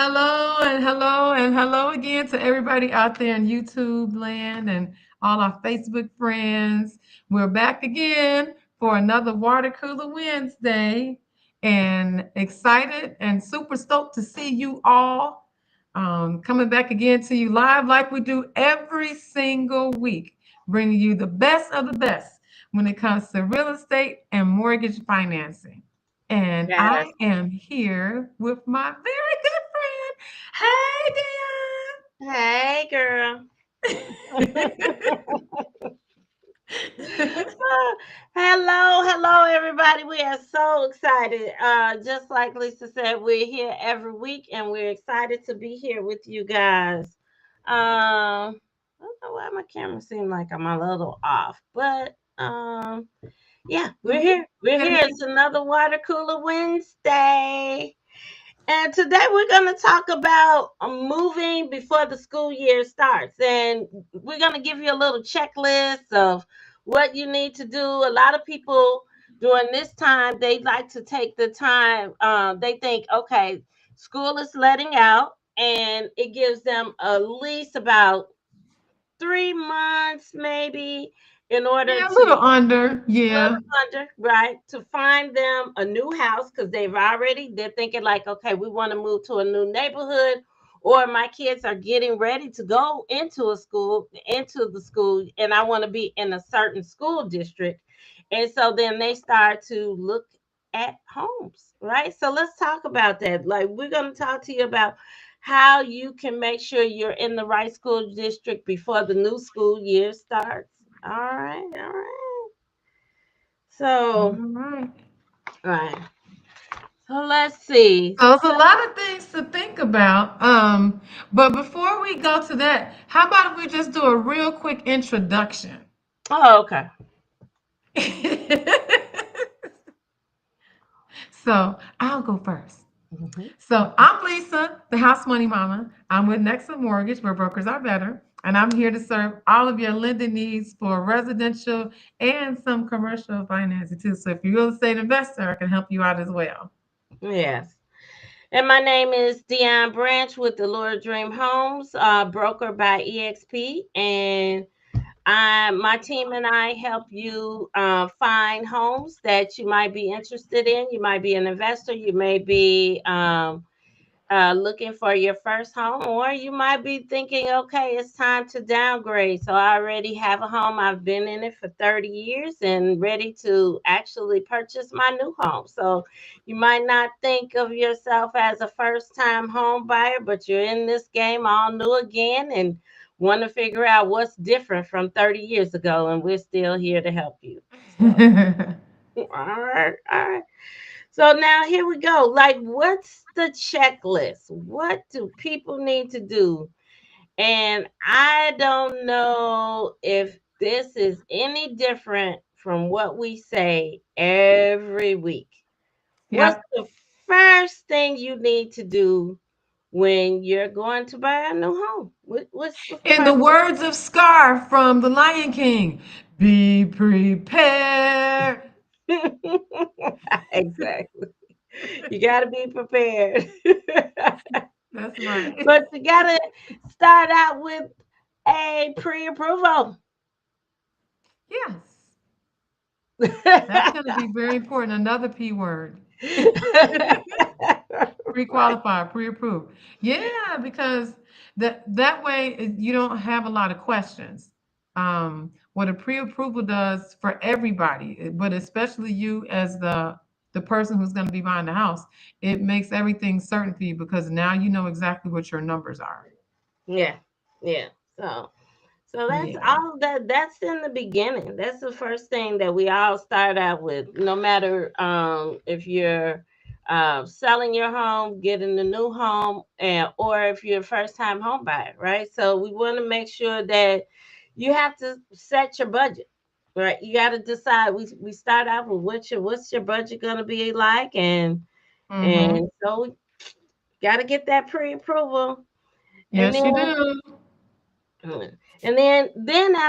Hello and hello and hello again to everybody out there in YouTube land and all our Facebook friends. We're back again for another Water Cooler Wednesday and excited and super stoked to see you all coming back again to you live like we do every single week, bringing you the best of the best when it comes to real estate and mortgage financing. And Yes. I am here with my very good friend. Hey, girl. Hey, Dion. Hello, everybody. We are so excited. Just like Lisa said, we're here every week, and we're excited to be here with you guys. I don't know why my camera seems like I'm a little off, but yeah, we're Mhm. here. We're here. It's another Water Cooler Wednesday. And today we're going to talk about moving before the school year starts. And we're going to give you a little checklist of what you need to do. A lot of people during this time, they like to take the time. They think, okay, school is letting out, and it gives them at least about 3 months, maybe, in order Yeah, a to little under. little Yeah. under, right, to find them a new house because they're thinking like, okay, we want to move to a new neighborhood, or my kids are getting ready to go into the school, and I want to be in a certain school district. And so then they start to look at homes, right? So let's talk about that. Like, we're going to talk to you about how you can make sure you're in the right school district before the new school year starts. All right. All So, right. right. So let's see. So it's a lot of things to think about. But before we go to that, how about we just do a real quick introduction? Oh, okay. So I'll go first. Mhm. So I'm Lisa, the house money mama. I'm with Nexa Mortgage, where brokers are better. And I'm here to serve all of your lending needs for residential and some commercial financing too. So if you're a real estate investor, I can help you out as well. Yes. And my name is Dion Branch with the Lord Dream Homes, broker by EXP. And my team and I help you find homes that you might be interested in. You might be an investor. You may be looking for your first home, or you might be thinking, okay, it's time to downgrade. So I already have a home. I've been in it for 30 years and ready to actually purchase my new home. So you might not think of yourself as a first time home buyer, but you're in this game all new again and want to figure out what's different from 30 years ago. And we're still here to help you. So, all right. So now here we go. Like, what's the checklist? What do people need to do? And I don't know if this is any different from what we say every week. What's Yep. the first thing you need to do when you're going to buy a new home? What's the In the first? words of Scar from The Lion King, be prepared. Exactly. You got to be prepared. That's right. But you got to start out with a pre-approval. Yes, that's going to be very important. Another P word. Pre-qualified, pre-approved. Yeah, because that way you don't have a lot of questions. What a pre-approval does for everybody, but especially you as the person who's going to be buying the house, it makes everything certain for you because now you know exactly what your numbers are. Yeah, yeah. So, so that's Yeah. all that's in the beginning. That's the first thing that we all start out with. No matter if you're selling your home, getting a new home, and or if you're a first time home buyer, right? So we want to make sure that you have to set your budget. Right, you got to decide. We start out with what's your budget going to be like, Mm-hmm. and so got to get that pre-approval, and Yes, then you do.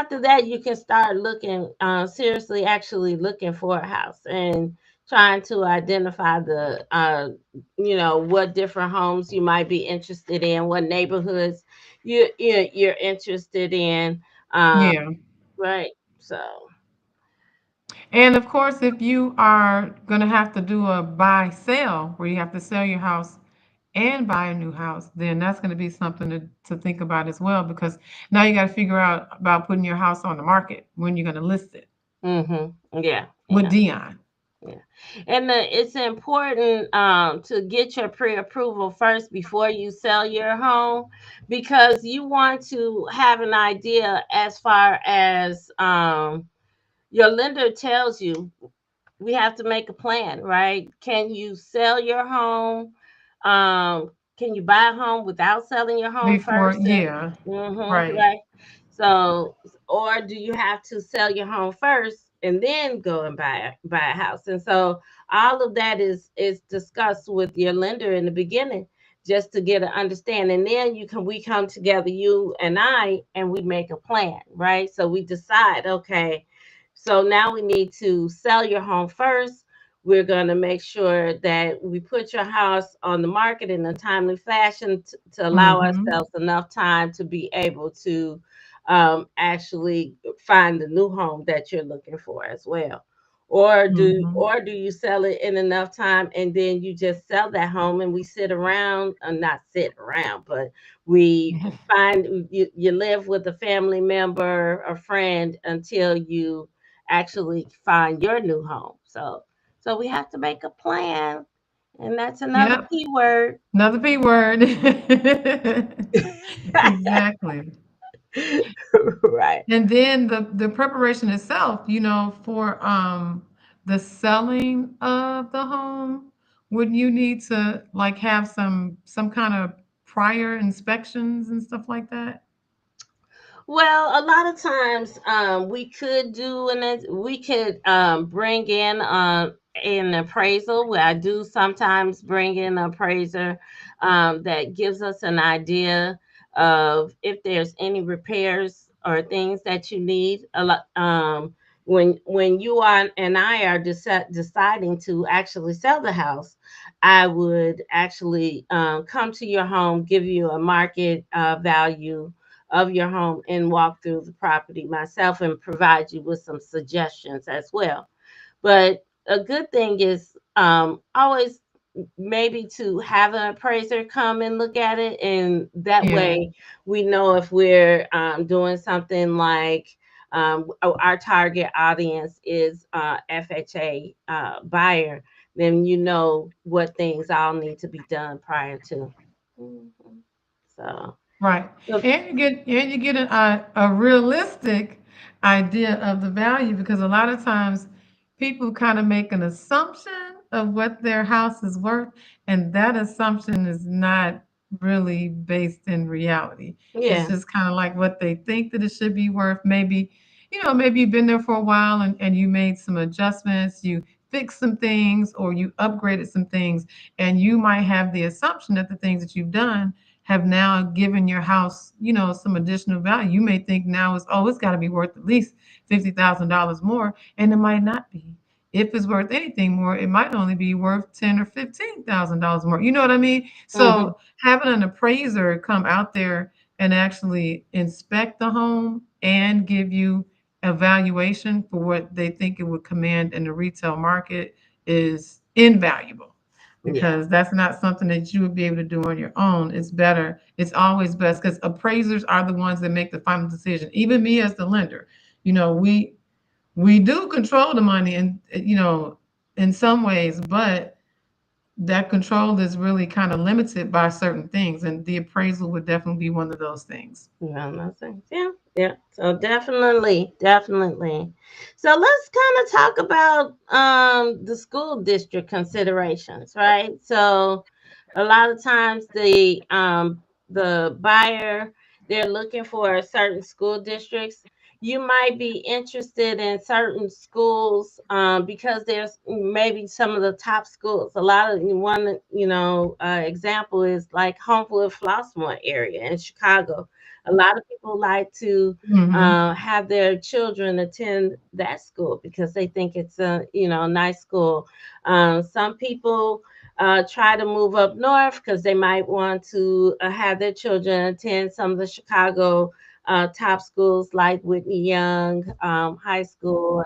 after that you can start looking seriously, actually looking for a house and trying to identify the what different homes you might be interested in, what neighborhoods you're interested in. um Yeah. right. So And of course, if you are going to have to do a buy sell where you have to sell your house and buy a new house, then that's going to be something to think about as well because now you got to figure out about putting your house on the market when you're going to list it yeah, with yeah. Dion. Yeah. And it's important to get your pre-approval first before you sell your home, because you want to have an idea as far as your lender tells you. We have to make a plan, right? Can you sell your home? Can you buy a home without selling your home Before, first? yeah, right. Right. So, or do you have to sell your home first and then go and buy a house? And so, all of that is discussed with your lender in the beginning, just to get an understanding. Then we come together, you and I, and we make a plan, right? So we decide, okay, so now we need to sell your home first. We're going to make sure that we put your house on the market in a timely fashion to allow Mm-hmm. ourselves enough time to be able to actually find the new home that you're looking for as well. Mm-hmm. Or do you sell it in enough time and then you just sell that home and we sit around, not sit around, but we find you live with a family member or friend until you actually find your new home. So we have to make a plan, and that's another Yep. key word. Another P word. Exactly. Right. And then the preparation itself, for the selling of the home, would you need to like have some kind of prior inspections and stuff like that? Well, a lot of times we could bring in an appraisal. Where I do sometimes bring in an appraiser that gives us an idea of if there's any repairs or things that you need. A lot when you are and I are deciding to actually sell the house, I would actually come to your home, give you a market value of your home, and walk through the property myself and provide you with some suggestions as well. But a good thing is always maybe to have an appraiser come and look at it, and that Yeah. way we know if we're doing something like our target audience is FHA buyer, then you know what things all need to be done prior to. Mhm. So, Right. so And you get a realistic idea of the value because a lot of times people kind of make an assumption of what their house is worth, and that assumption is not really based in reality. It's yeah. just kind of like what they think that it should be worth. Maybe you've been there for a while and you made some adjustments, you fixed some things, or you upgraded some things, and you might have the assumption that the things that you've done have now given your house, some additional value. You may think now it's got to be worth at least $50,000 more, and it might not be. If it's worth anything more, it might only be worth $10 or $15,000 more. You know what I mean? Hmm. So having an appraiser come out there and actually inspect the home and give you a valuation for what they think it would command in the retail market is invaluable Yeah. because that's not something that you would be able to do on your own. It's better. It's always best because appraisers are the ones that make the final decision. Even me as the lender, we do control the money and in some ways, but that control is really kind of limited by certain things, and the appraisal would definitely be one of those things. Yeah, nothing. Yeah, yeah. So definitely, definitely. So let's kind of talk about the school district considerations, right? So a lot of times the buyer, they're looking for certain school districts. you might be interested in certain schools because there's maybe some of the top schools. A lot of one, example is like Homewood Flossmoor area in Chicago. A lot of people like to Mhm. have their children attend that school because they think it's a nice school. Some people try to move up north because they might want to have their children attend some of the Chicago top schools like Whitney Young High School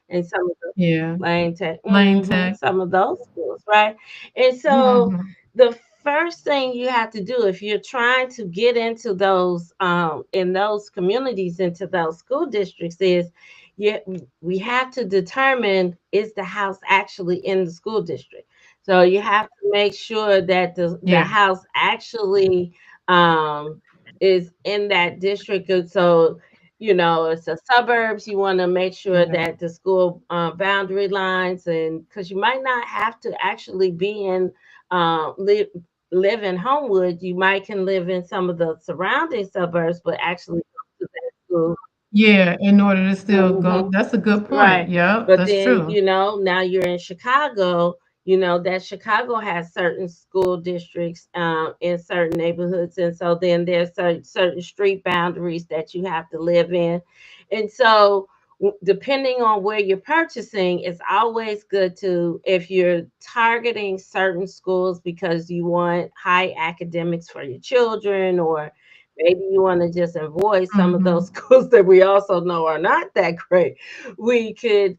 and some of the Yeah. Lane Tech, Lane Tech. some of those schools, right? And so Mhm. the first thing you have to do if you're trying to get into those in those communities, into those school districts, is you, we have to determine, is the house actually in the school district. So you have to make sure that the Yeah. house actually um, is in that district. And so, it's the suburbs. You want to make sure Yeah. that the school boundary lines, and because you might not have to actually be in live in Homewood, you might can live in some of the surrounding suburbs, but actually go to that school. Yeah, in order to still go, Mhm. that's a good point. Right. Yep, But that's then, true. now you're in Chicago, that Chicago has certain school districts in certain neighborhoods. And so then there's certain street boundaries that you have to live in. And so, depending on where you're purchasing, it's always good to, if you're targeting certain schools because you want high academics for your children, or maybe you want to just avoid some of those Mhm. schools that we also know are not that great, we could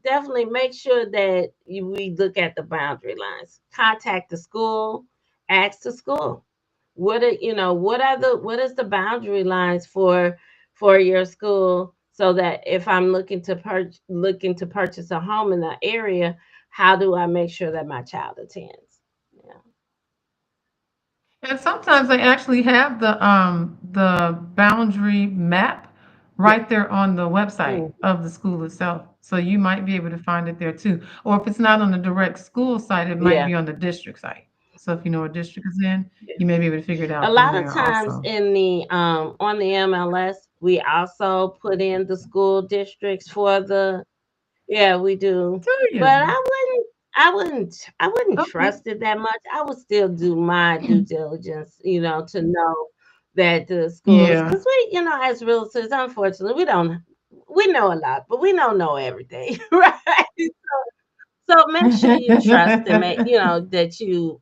definitely make sure that we look at the boundary lines. Contact the school, ask the school, what is the boundary lines for your school, so that if I'm looking to purchase a home in the area, how do I make sure that my child attends? Yeah. And sometimes they actually have the boundary map Yeah. right there on the website Mm, of the school itself. So you might be able to find it there too. Or if it's not on the direct school site, it might yeah. be on the district site. So if you know what district is in, Yeah. you may be able to figure it A out from lot of there times also. in the on the MLS, we also put in the school districts for the. Yeah, we do. Do But you? I wouldn't Okay. trust it that much. I would still do my due diligence, to know that the schools, Yeah. because we, as realtors, unfortunately, we know a lot, but we don't know everything, right? So make sure you trust and that you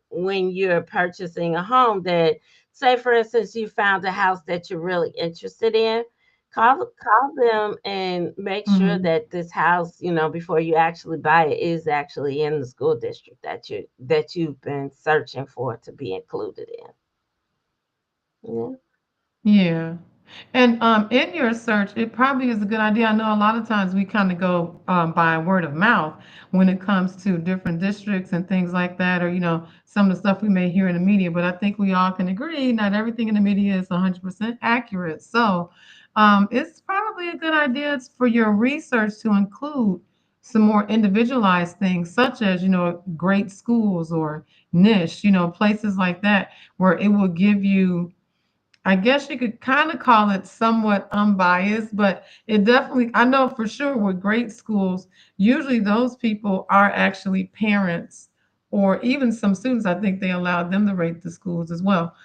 when you're purchasing a home, that, say for instance, you found a house that you're really interested in, call them and make sure Mhm. that this house, before you actually buy it, is actually in the school district that you've been searching for to be included in. Yeah. Yeah. And in your search, it probably is a good idea. I know a lot of times we kind of go by word of mouth when it comes to different districts and things like that, or some of the stuff we may hear in the media. But I think we all can agree not everything in the media is 100% accurate. So it's probably a good idea for your research to include some more individualized things, such as great schools or niche, places like that, where it will give you, I guess you could kind of call it somewhat unbiased, but it definitely, I know for sure with great schools, usually those people are actually parents or even some students. I think they allow them to rate the schools as well.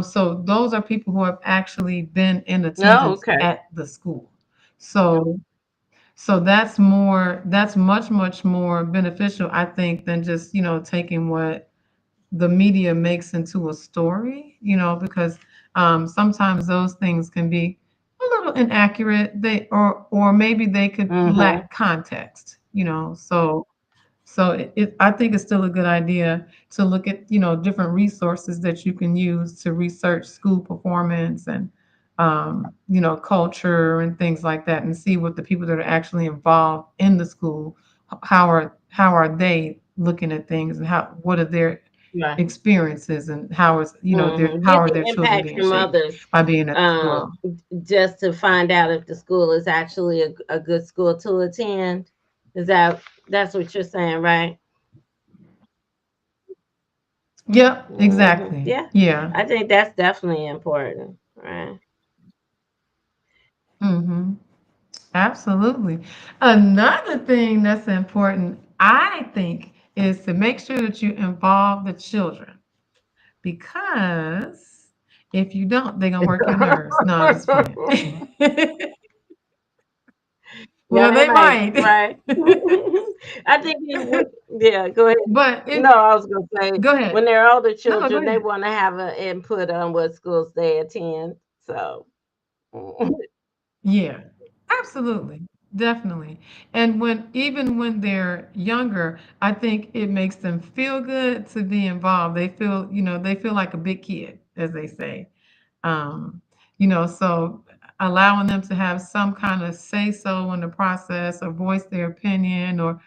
So those are people who have actually been in Oh, attendance okay. at the school. So that's much, much more beneficial, I think, than just, taking what the media makes into a story, because sometimes those things can be a little inaccurate. Or maybe they could Mm-hmm. lack context, so I think it's still a good idea to look at, different resources that you can use to research school performance and, culture and things like that, and see what the people that are actually involved in the school, how are they looking at things, and what are their Right. experiences, and how Get are the their children impact being from shaped others, by being at the um, school. just to find out if the school is actually a good school to attend. That's what you're saying, right? Yep, exactly. Yeah, Yeah. I think that's definitely important, right? Mm-hmm. Absolutely. Another thing that's important, I think, is to make sure that you involve the children because if you don't, they're gonna work your nerves. No, I'm just playing. Yeah, Well, they they might, might. right? I think yeah, go ahead. But No, I was gonna say go ahead. when they're older No, go children, they ahead. want to have an input on what schools they attend. So, Yeah, absolutely. Definitely. And when even when they're younger, I think it makes them feel good to be involved. They feel, they feel like a big kid, as they say. Um, so allowing them to have some kind of say so in the process or voice their opinion or,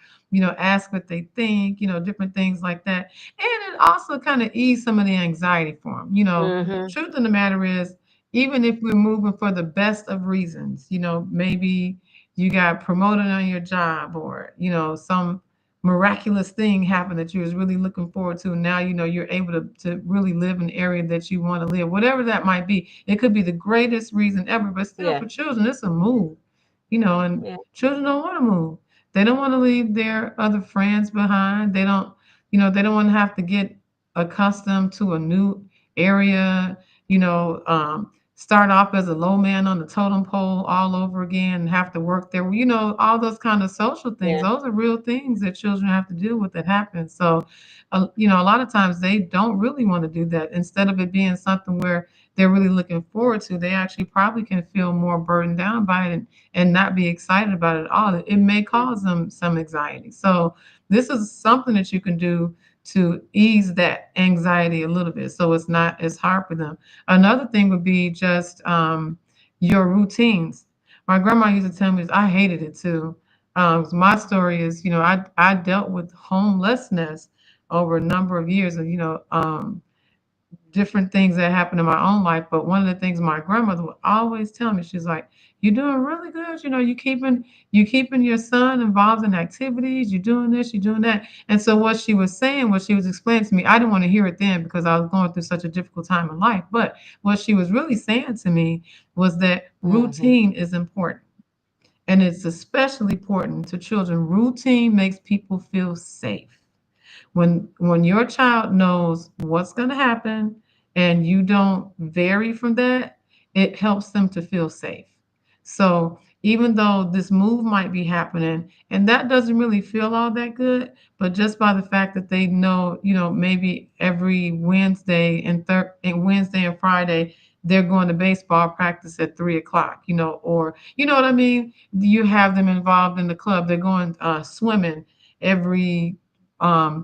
ask what they think, different things like that. And it also kind of ease some of the anxiety for them. hmm Truth of the matter is, even if we're moving for the best of reasons, maybe you got promoted on your job or, some miraculous thing happened that you was really looking forward to. And now, you're able to really live in the area that you want to live, whatever that might be. It could be the greatest reason ever, but still yeah, for children, it's a move, and yeah, children don't want to move. They don't want to leave their other friends behind. They don't want to have to get accustomed to a new area, start off as a low man on the totem pole all over again and have to work there. All those kind of social things. yeah, Those are real things that children have to deal with that happen. So, a lot of times they don't really want to do that. Instead of it being something where they're really looking forward to, they actually probably can feel more burdened down by it and not be excited about it at all. It may cause them some anxiety. So, this is something that you can do to ease that anxiety a little bit so it's not as hard for them. Another thing would be just your routines. My grandma used to tell me this. I hated it too. My story is, I dealt with homelessness over a number of years, and different things that happened in my own life. But one of the things my grandmother would always tell me, she's like, "You're doing really good. You keeping your son involved in activities. You're doing this. You're doing that." And so what she was saying, what she was explaining to me, I didn't want to hear it then because I was going through such a difficult time in life. But what she was really saying to me was that hmm routine is important. And it's especially important to children. Routine makes people feel safe. When your child knows what's going to happen and you don't vary from that, it helps them to feel safe. So even though this move might be happening and that doesn't really feel all that good, but just by the fact that they know, maybe every Wednesday and Friday they're going to baseball practice at 3 o'clock, or you know what I mean. You have them involved in the club. They're going swimming every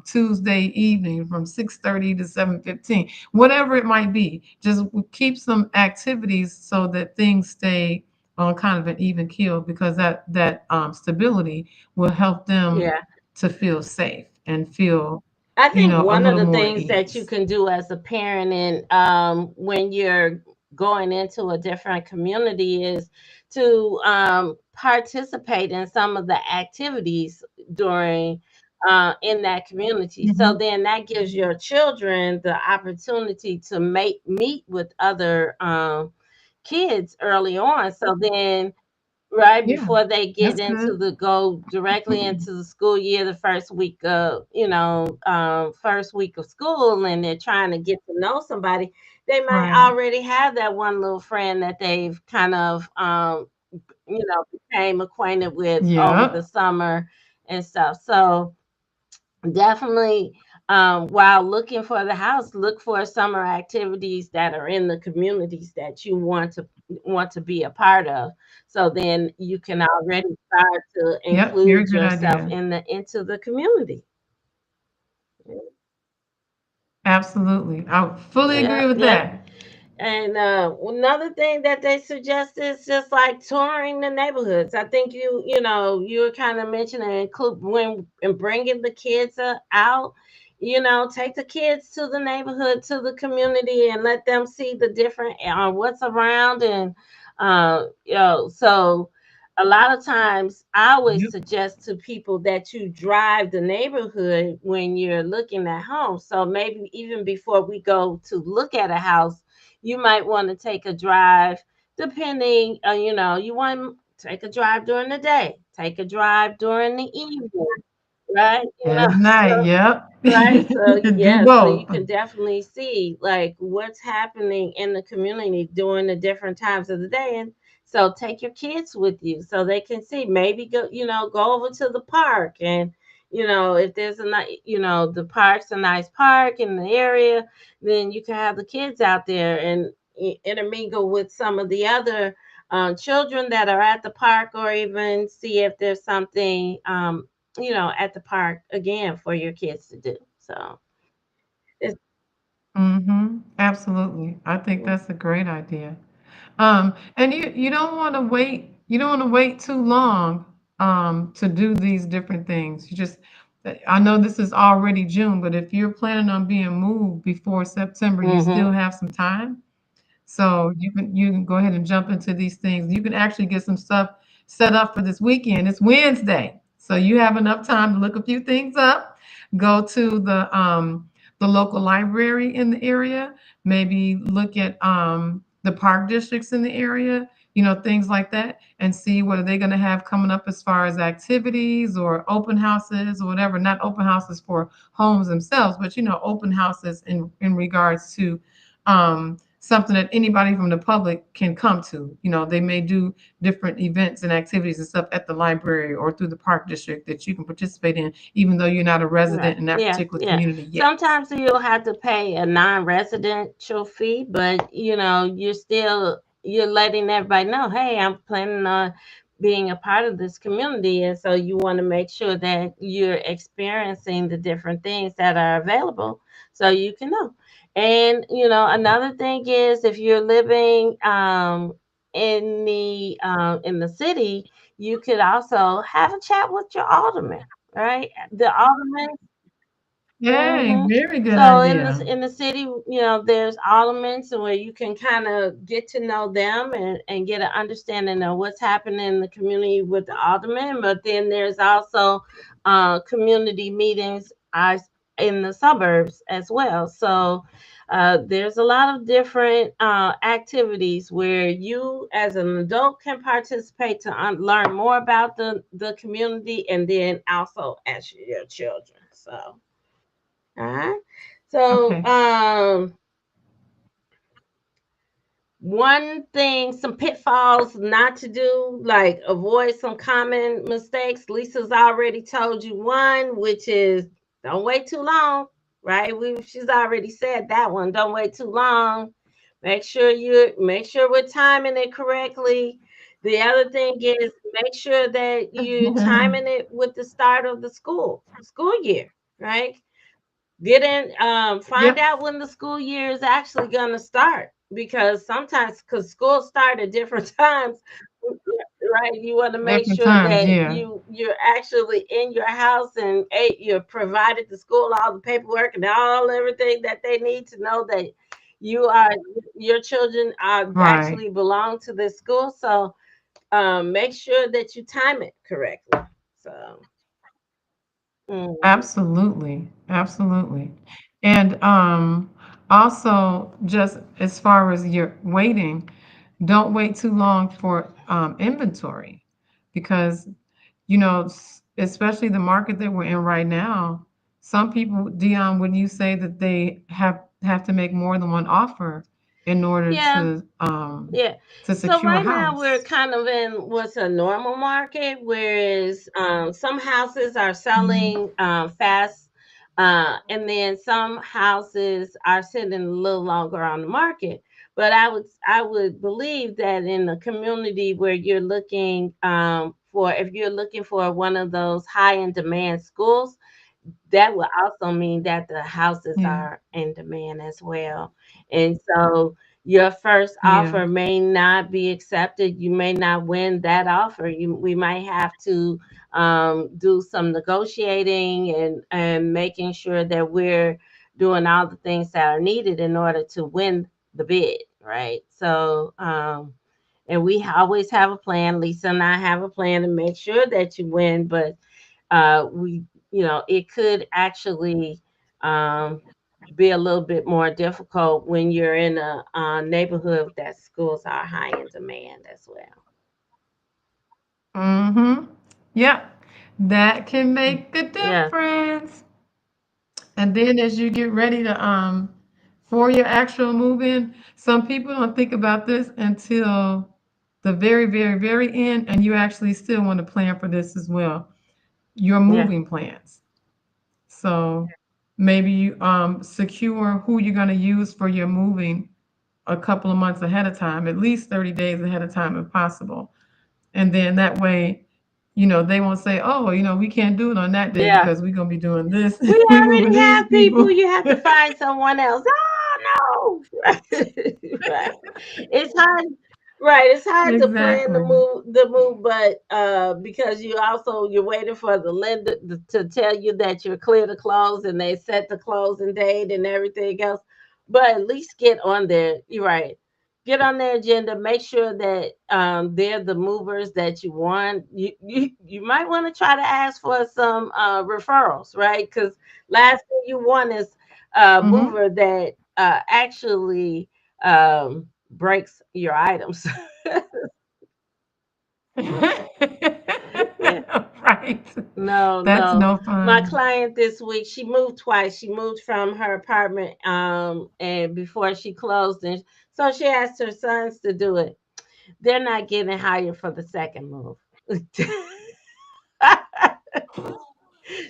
Tuesday evening from 6:30 to 7:15, whatever it might be. Just keep some activities so that things stay on kind of an even keel because that stability will help them yeah. to feel safe and feel, I think a one of little the more at things that you ease. can do as a parent and when you're going into a different community is to participate in some of the activities during in that community. So Mhm. then that gives your children the opportunity to meet with other kids early on. So then right Yeah, before they get that's into good. the go directly into the school year, the first week of first week of school, and they're trying to get to know somebody, they might Right. already have that one little friend that they've kind of became acquainted with over the Yep. summer and stuff. So definitely, while looking for the house, look for summer activities that are in the communities that you want to be a part of. So then you can already start to Yep. Very include good yourself idea. into the community. Absolutely. I fully Yeah, agree with yeah. that. And another thing that they suggest is just like touring the neighborhoods. I think you were kind of mentioning include when and bringing the kids out. Take the kids to the neighborhood, to the community, and let them see the different what's around. And so a lot of times I always Yep. suggest to people that you drive the neighborhood when you're looking at homes. So maybe even before we go to look at a house, you might want to take a drive depending, you want to take a drive during the day, take a drive during the evening, right? At night, So yep. right. So Do yeah, so you both. can definitely see like what's happening in the community during the different times of the day. And so take your kids with you so they can see. Maybe go, go over to the park and if there's a nice, the park's a nice park in the area, then you can have the kids out there and intermingle with some of the other children that are at the park, or even see if there's something at the park again for your kids to do. So it's Absolutely. I think that's a great idea. And you don't want to wait. You don't want to wait too long to do these different things. I know this is already June, but if you're planning on being moved before September, you still mm-hmm. have some time. So you can go ahead and jump into these things. You can actually get some stuff set up for this weekend. It's Wednesday, so you have enough time to look a few things up. Go to the local library in the area. Maybe look at the park districts in the area. Things like that, and see what are they going to have coming up as far as activities or open houses or whatever. Not open houses for homes themselves, but open houses in regards to something that anybody from the public can come to. They may do different events and activities and stuff at the library or through the park district that you can participate in, even though you're not a Right. resident in that Yeah, particular yeah. community yet. Sometimes you'll have to pay a non-residential fee, but you're letting everybody know, hey, I'm planning on being a part of this community, and so you want to make sure that you're experiencing the different things that are available, so you can know. And another thing is, if you're living in the city, you could also have a chat with your alderman, right? The alderman. Yay, hmm very good So in the idea. in the city, there's aldermen, so where you can kind of get to know them and get an understanding of what's happening in the community with the aldermen. But then there's also community meetings in the suburbs as well. So there's a lot of different activities where you, as an adult, can participate to learn more about the community, and then also as your children. So. Uh-huh. So, Okay. one thing, some pitfalls not to do, like avoid some common mistakes. Lisa's already told you one, which is don't wait too long, right? She's already said that one. Don't wait too long. Make sure we're timing it correctly. The other thing is make sure that you're timing it with the start of the school year, right? Find Yep. out when the school year is actually going to start, because sometimes because schools start at different times, right? You want to make Different sure times. that Yeah. you're actually in your house, and you're provided the school all the paperwork and all everything that they need to know that you are your children are Right. actually belong to this school. So make sure that you time it correctly. So mhm. Absolutely. Absolutely. And also, just as far as your waiting, don't wait too long for inventory because, especially the market that we're in right now, some people, Dion, wouldn't you say that they have to make more than one offer in order Yeah. Yeah. to So secure a right now we're house? kind of in what's a normal market, whereas some houses are Mhm. selling fast, and then some houses are sitting a little longer on the market. But I would believe that in the community where you're looking if you're looking for one of those high in demand schools, that would also mean that the houses Yeah. are in demand as well. And so your first Yeah. offer may not be accepted. You may not win that offer. We might have to do some negotiating and making sure that we're doing all the things that are needed in order to win the bid, right? So, and we always have a plan. Lisa and I have a plan to make sure that you win, but we it could actually um be a little bit more difficult when you're in a neighborhood that schools are high in demand as well. Mm-hmm. Yep. That can make a Yeah, difference. And then as you get ready to for your actual move-in, some people don't think about this until the very, very, very end, and you actually still want to plan for this as well. Your yeah, moving plans. So maybe you secure who you're going to use for your moving a couple of months ahead of time, at least 30 days ahead of time if possible. And then that way, they won't say, oh, we can't do it on that day yeah. because we're going to be doing this. We We moving already these have people. people. You have to find someone else. Oh no! Right. It's hard. Right. It's hard to plan Exactly. the move, but because you're waiting for the lender to tell you that you're clear to close, and they set the closing date and everything else. But at least get on there. You're right. Get on their agenda. Make sure that they're the movers that you want. You might want to try to ask for some referrals, right? Because last thing you want is a Mm-hmm. mover that actually breaks your items. Yeah. Right. No, That's no. no My fun. client this week, she moved twice. She moved from her apartment and before she closed, and so she asked her sons to do it. They're not getting hired for the second move.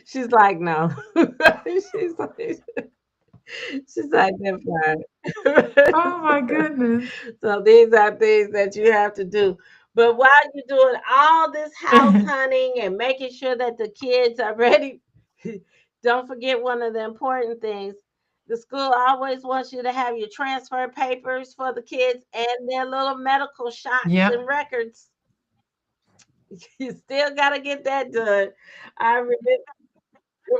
She's like, no. she's like, she's like, they're fine. Oh my goodness. So these are things that you have to do. But while you're doing all this house hunting and making sure that the kids are ready, don't forget one of the important things. The school always wants you to have your transfer papers for the kids and their little medical shots Yep. and records. You still got to get that done. I remember.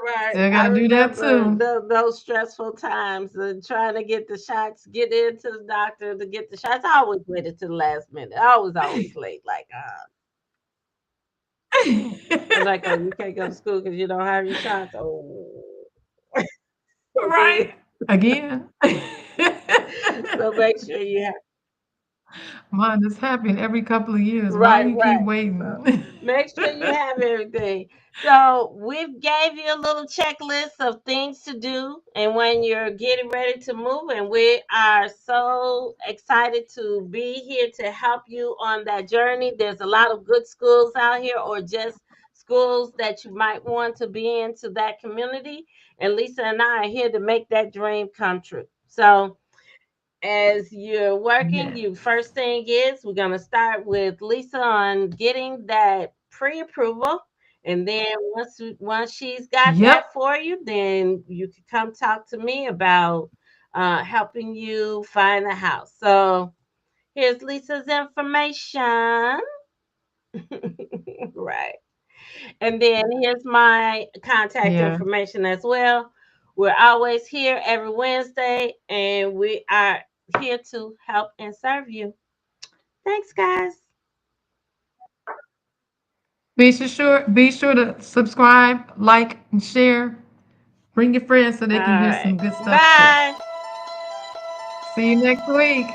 Right. Still I gotta do that remember too. those stressful times and trying to get the shots, get into the doctor to get the shots. I always waited to the last minute. I was always late. Like, oh, you can't go to school because you don't have your shots. Oh, Right. okay. Again. So make sure you have. Mine is happening every couple of years. Why Right, you keep right. So waiting? make sure you have everything. So we've gave you a little checklist of things to do, and when you're getting ready to move, and we are so excited to be here to help you on that journey. There's a lot of good schools out here, or just schools that you might want to be into that community. And Lisa and I are here to make that dream come true. So as you're working, Yeah. you first thing is we're gonna start with Lisa on getting that pre-approval, and then once she's got that Yep. for you, then you can come talk to me about helping you find a house. So here's Lisa's information, right? And then here's my contact Yeah. information as well. We're always here every Wednesday, and we are here to help and serve you. Thanks, guys. Be sure to subscribe, like, and share. Bring your friends so All they can hear right. some good stuff too. Bye. See you next week.